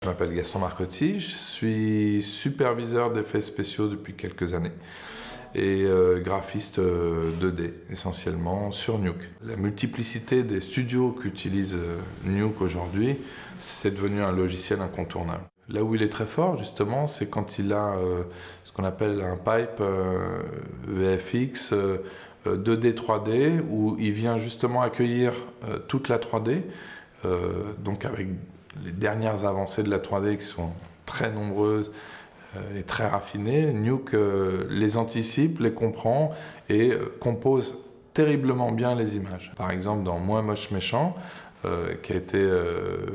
Je m'appelle Gaston Marcotti, je suis superviseur d'effets spéciaux depuis quelques années et graphiste 2D essentiellement sur Nuke. La multiplicité des studios qu'utilise Nuke aujourd'hui, c'est devenu un logiciel incontournable. Là où il est très fort justement, c'est quand il a ce qu'on appelle un pipe VFX 2D 3D où il vient justement accueillir toute la 3D, donc avec les dernières avancées de la 3D qui sont très nombreuses et très raffinées. Nuke les anticipe, les comprend et compose terriblement bien les images. Par exemple dans Moins moche méchant, qui a été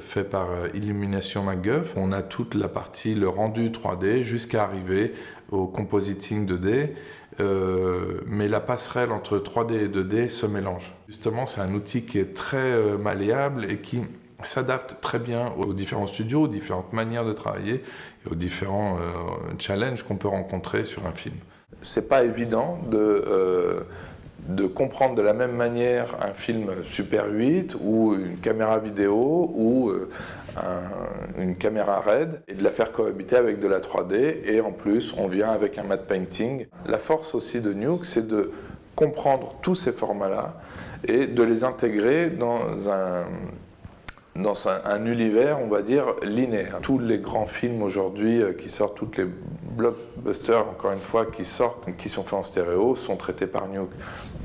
fait par Illumination MacGuff, on a toute la partie, le rendu 3D jusqu'à arriver au compositing 2D, mais la passerelle entre 3D et 2D se mélange. Justement, c'est un outil qui est très malléable et qui s'adapte très bien aux différents studios, aux différentes manières de travailler et aux différents challenges qu'on peut rencontrer sur un film. C'est pas évident de comprendre de la même manière un film Super 8 ou une caméra vidéo ou une caméra RED et de la faire cohabiter avec de la 3D, et en plus on vient avec un matte painting. La force aussi de Nuke, c'est de comprendre tous ces formats-là et de les intégrer dans un univers, on va dire, linéaire. Tous les grands films aujourd'hui qui sortent, tous les blockbusters, encore une fois, qui sortent, qui sont faits en stéréo, sont traités par Nuke.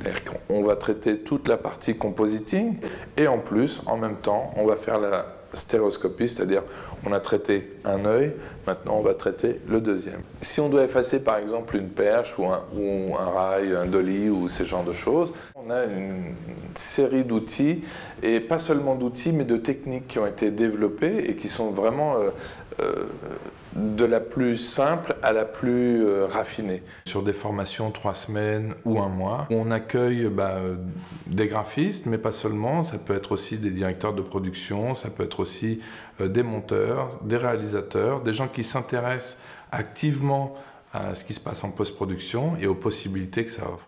C'est-à-dire qu'on va traiter toute la partie compositing et en plus, en même temps, on va faire la stéréoscopie, c'est-à-dire on a traité un œil, maintenant on va traiter le deuxième. Si on doit effacer par exemple une perche ou un rail, un dolly ou ce genre de choses, on a une série d'outils, et pas seulement d'outils mais de techniques qui ont été développées et qui sont vraiment de la plus simple à la plus raffinée. Sur des formations 3 semaines ou 1 mois, on accueille des graphistes, mais pas seulement, ça peut être aussi des directeurs de production, ça peut être aussi des monteurs, des réalisateurs, des gens qui s'intéressent activement à ce qui se passe en post-production et aux possibilités que ça offre.